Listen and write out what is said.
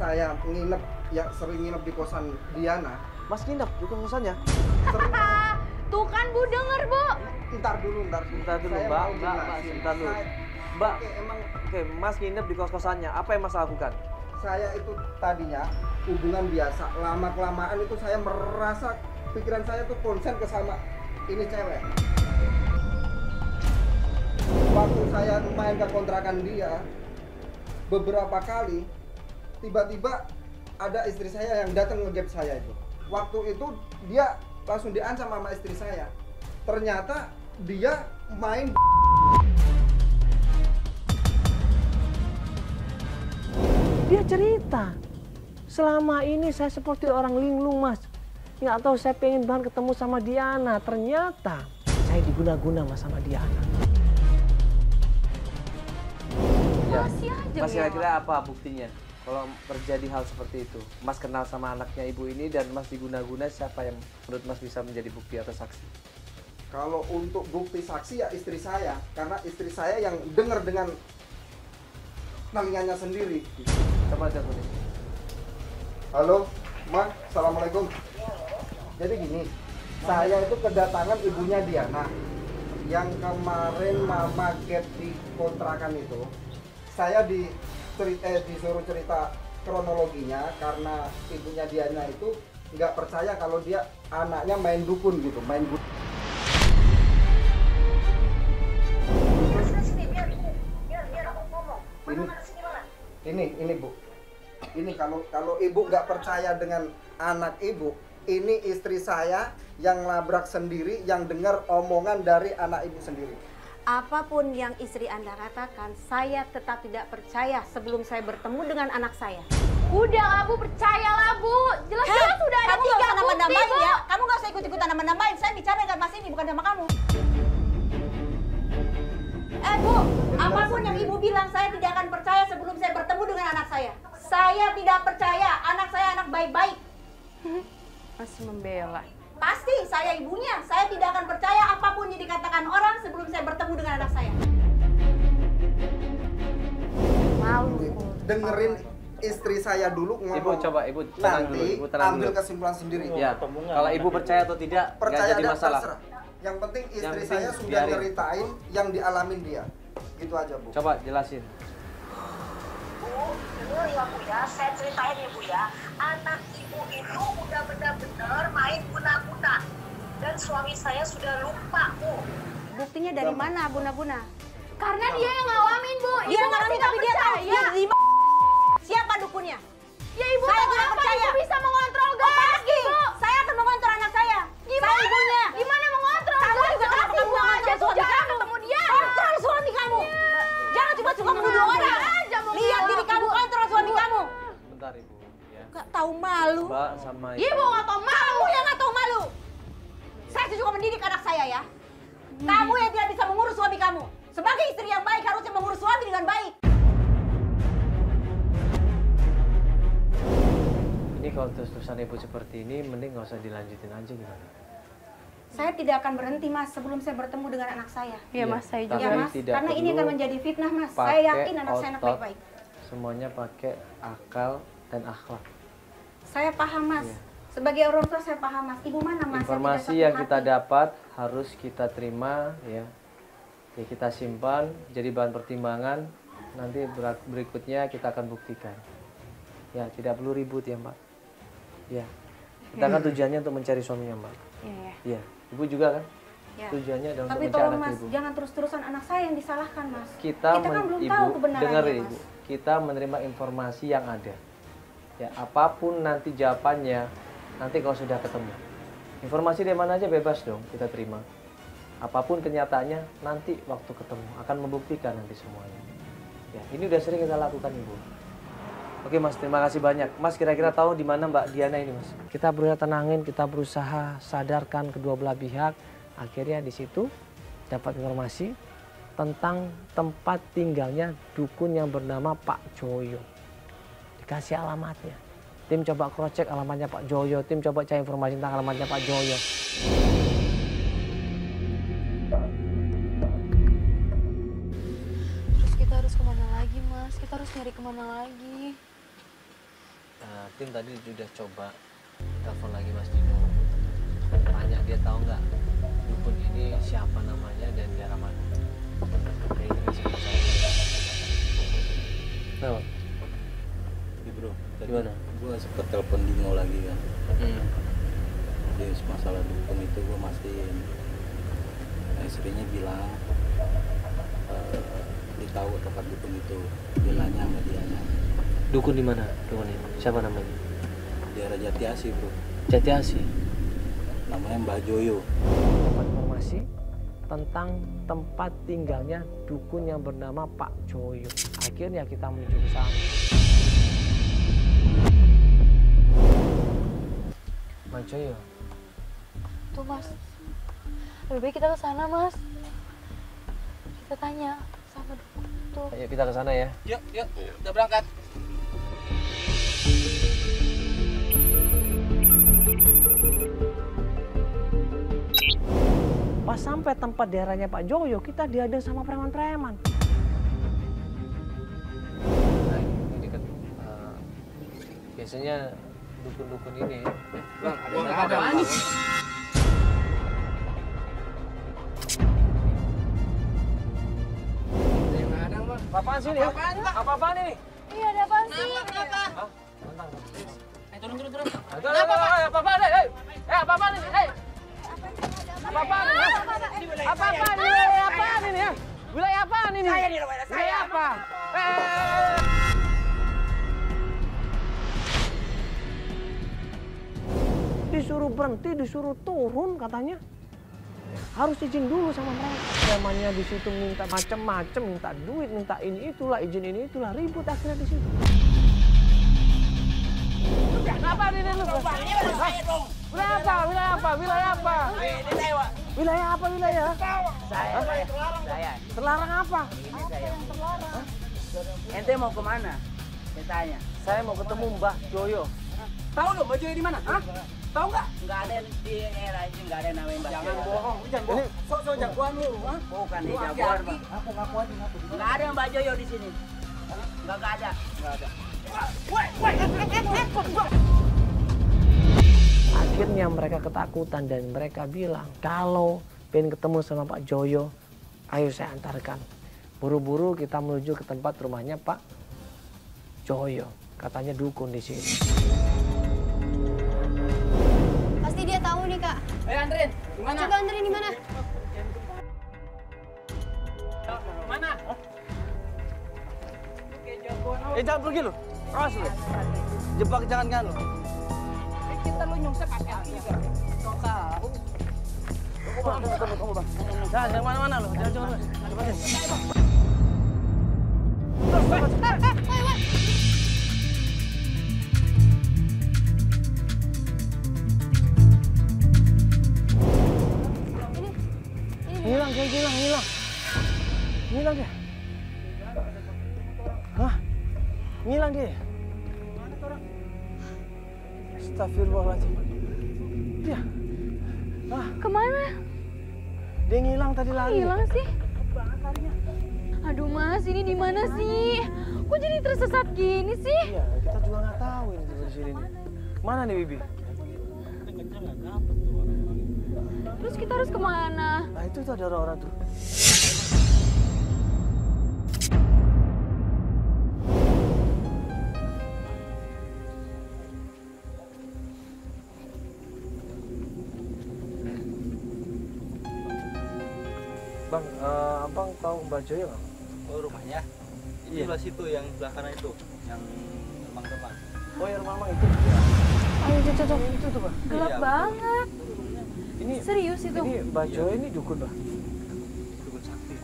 saya nginep, ya sering nginep di kosan Diana. Mas nginep di kosannya? Sering. Tuh kan Bu denger Bu. Ntar dulu, Mbak, Saya Mbak, mau jelasin. sebentar dulu. Saya- Mbak, emang oke, Mas nginep di kos-kosannya. Apa yang Mas lakukan? saya itu tadinya hubungan biasa, lama-kelamaan itu saya merasa pikiran saya tuh konsen ke sama ini cewek. Waktu saya main ke kontrakan dia, beberapa kali tiba-tiba ada istri saya yang datang ngegap saya itu. Waktu itu dia langsung diancam sama istri saya. Ternyata dia main. Dia cerita, selama ini saya seperti orang linglung mas. Nggak tahu saya pengen banget ketemu sama Diana. Ternyata saya diguna-guna mas sama Diana. Ya. Masih aja Mas ya. kira-kira apa buktinya? Kalau terjadi hal seperti itu, Mas kenal sama anaknya ibu ini dan Mas diguna-guna, siapa yang menurut Mas bisa menjadi bukti atau saksi? Kalau untuk bukti saksi ya istri saya, karena istri saya yang dengar dengan telinganya sendiri. Coba telepon ini. Halo, Ma, assalamualaikum. Jadi gini, saya itu kedatangan ibunya Diana yang kemarin mama gap di kontrakan itu. Saya disuruh cerita kronologinya karena ibunya Diana itu nggak percaya kalau dia anaknya main dukun gitu, main dukun. Ini Bu, ini kalau ibu nggak percaya dengan anak ibu, ini istri saya yang labrak sendiri, yang dengar omongan dari anak ibu sendiri. Apapun yang istri Anda katakan, saya tetap tidak percaya sebelum saya bertemu dengan anak saya. Udah lah Bu, percayalah Bu. Jelas-jelas sudah ada Kamu 3 nggak usah bukti nambah-nambahin Bu. ya. Kamu nggak usah ikut-ikutan nambah-nambahin. Saya bicara dengan Mas ini, bukan sama kamu. Bu, apapun yang Ibu bilang, saya tidak akan percaya sebelum saya bertemu dengan anak saya. Saya tidak percaya, anak saya anak baik-baik. Masih membela. Pasti saya ibunya, saya tidak akan percaya apapun yang dikatakan orang sebelum saya bertemu dengan anak saya. Malu. Dengerin istri saya dulu ngomong. Ibu coba, Ibu tenang dulu, Nanti Ibu tenang ambil dulu. kesimpulan sendiri. Ya, kalau Ibu percaya atau tidak, nggak Percaya jadi ada masalah. terserah. Yang penting istri Yang penting saya sudah biarin. nyeritain yang dialamin dia. Gitu aja Bu. Coba jelasin. Bu, dengar ya Bu ya, saya ceritain ya Bu ya. Anak ibu itu udah benar-benar main guna-guna. Dan suami saya sudah lupa Bu. Buktinya dari mana guna-guna? Karena dia yang ngalamin Bu. Dia Ibu ngalamin tapi dia tahu di siapa dukunnya. Ya Ibu Saya tahu tidak apa percaya. Ibu bisa mengontrol Oh, gas pasti. Bu? Saya akan mengontrol anak saya. Gimana? Saya ibunya. Gimana mengontrol? Kamu juga Jelas-jelas kenapa kamu Ibu nggak aja ngontrol tuh suami jarang kamu? ketemu dia. Kontrol suami kamu. Jangan cuma suka menuduh orang. aja mau Lihat bilang. diri kamu, kontrol suami kamu. Bentar Ibu. Ya. Gak tahu malu. Mbak sama Ibu nggak tahu malu. Kamu yang gak tahu malu. Saya juga mendidik anak saya ya. Kamu yang tidak bisa mengurus suami kamu. Sebagai istri yang baik harusnya mengurus suami dengan baik. Ini kalau terus-terusan Ibu seperti ini, mending nggak usah dilanjutin aja gimana? Saya tidak akan berhenti mas sebelum saya bertemu dengan anak saya. Iya Mas, saya Tapi Ya juga. mas, tidak karena ini perlu akan menjadi fitnah mas. Saya pakai yakin anak saya anak otot. baik-baik. Semuanya pakai akal dan akhlak. Saya paham mas. Iya. Sebagai orang tua saya paham mas. Ibu mana mas? Informasi yang kita dapat harus kita terima ya. Ya kita simpan jadi bahan pertimbangan. Nanti berikutnya kita akan buktikan. Ya tidak perlu ribut ya Mbak. Ya kita kan tujuannya untuk mencari suaminya Mbak. Iya, iya. Ya Ibu juga kan. Ya. Tujuannya adalah Tapi untuk mencari tolong anak mas, Ibu. jangan terus-terusan anak saya yang disalahkan mas. Kita kan belum Ibu, tahu kebenarannya dengar mas. Ibu, kita menerima informasi yang ada. Ya, apapun nanti jawabannya, nanti kalau sudah ketemu. Informasi dari mana aja bebas dong kita terima. Apapun kenyataannya, nanti waktu ketemu akan membuktikan nanti semuanya. Ya, ini udah sering kita lakukan Ibu. Oke Mas, terima kasih banyak. Mas kira-kira tahu di mana Mbak Diana ini Mas? Kita berusaha tenangin, kita berusaha sadarkan kedua belah pihak. Akhirnya di situ dapat informasi tentang tempat tinggalnya dukun yang bernama Pak Joyo. Dikasih alamatnya. Tim coba cross check alamatnya Pak Joyo. Tim coba cari informasi tentang alamatnya Pak Joyo. Terus kita harus kemana lagi, Mas? Kita harus nyari kemana lagi? Tim tadi sudah coba telepon lagi Mas Dino. Tanya dia tahu nggak dukun ini siapa namanya dan daerah mana. Kayak ini masih percaya. Kenapa? Jadi bro, tadi Gimana? gue sempet telepon Dino lagi kan. Jadi masalah dukun itu gue mastiin. Nah, istrinya bilang dia tahu tempat dukun itu. Dia nanya sama dianya. Dukun di mana? Dukun ini siapa namanya? Di daerah Jati Asih bro. Jati Asih. Namanya Mbah Joyo. Dapat informasi tentang tempat tinggalnya dukun yang bernama Pak Joyo. Akhirnya kita menuju ke sana. Mas Joyo. Tuh mas, lebih baik kita ke sana mas. Kita tanya sama dukun tuh. Ayo kita ke sana ya. Yuk, udah berangkat. Pas sampai tempat daerahnya Pak Joyo, kita dihadang sama preman-preman. Nah ini dekat. Biasanya dukun-dukun ini. Bang, ada apa nih? Apaan sih ini? Apa-apaan ini? Iya ada apaan sih? Hah? Turun. Apa-apaan ini? Apa-apaan ini? Apa-apaan ini? Apa-apaan ini? Wilayah apaan ini? Wilayah apaan ini? Saya di wilayah saya. Wilayah apa? Disuruh berhenti, disuruh turun katanya. Harus izin dulu sama mereka. Premannya di situ minta macam-macam, minta duit, minta ini itulah, izin ini itulah, ribut akhirnya di situ. Kenapa ini lu? Wilayah apa? Wilayah apa? Wilayah apa? Wilayah apa wilayah? Saya. Terlarang apa? Ini saya. Ente mau kemana? Saya tanya. Saya mau ketemu Mbah Joyo. Tahu lo Mbak Joyo di mana? Hah? Tahu nggak? Nggak ada di era ini, nggak ada namanya Mbak Joyo. Jangan bohong, jangan bohong. Sok jagoan lu, ha? Bukan nih jagoan, Bang. Ngaku aja ngaku. Nggak ada Mbak Joyo di sini. Nggak ada. Nggak ada. Akhirnya mereka ketakutan dan mereka bilang, kalau pengen ketemu sama Pak Joyo, ayo saya antarkan. Buru-buru kita menuju ke tempat rumahnya Pak Joyo. Katanya dukun di sini. Pasti dia tahu nih kak. Ayo anterin, di mana? Coba anterin di mana? Mana? Jangan pergi lu. Awas lu. Jebak jangan kan lu. Kita lu nyungsep pakai hati juga. Sok tahu. Kamu bang. Jangan mana-mana lu. Jangan lu. Hilang dia. Hah? Ngilang dia. Astagfirullahaladzim. Dia. Kemana? Dia ngilang tadi lari. Hilang sih? Aduh mas, ini di mana sih? Kok jadi tersesat gini sih? Iya, kita juga nggak tahu ini di sini nih. Mana nih Bibi? Terus kita harus kemana? Nah itu tuh ada orang-orang tuh. Bang, abang tahu Mbak Joyo nggak? Oh rumahnya? Itu sebelah situ yang sebelah kanan itu, yang remang-remang. Oh ya rumah itu. Ayo cocok. Itu tuh Bang. Gelap Iya, banget. Ini Serius itu? Ini Mbak Joyo ini dukun Bang. Dukun sakti.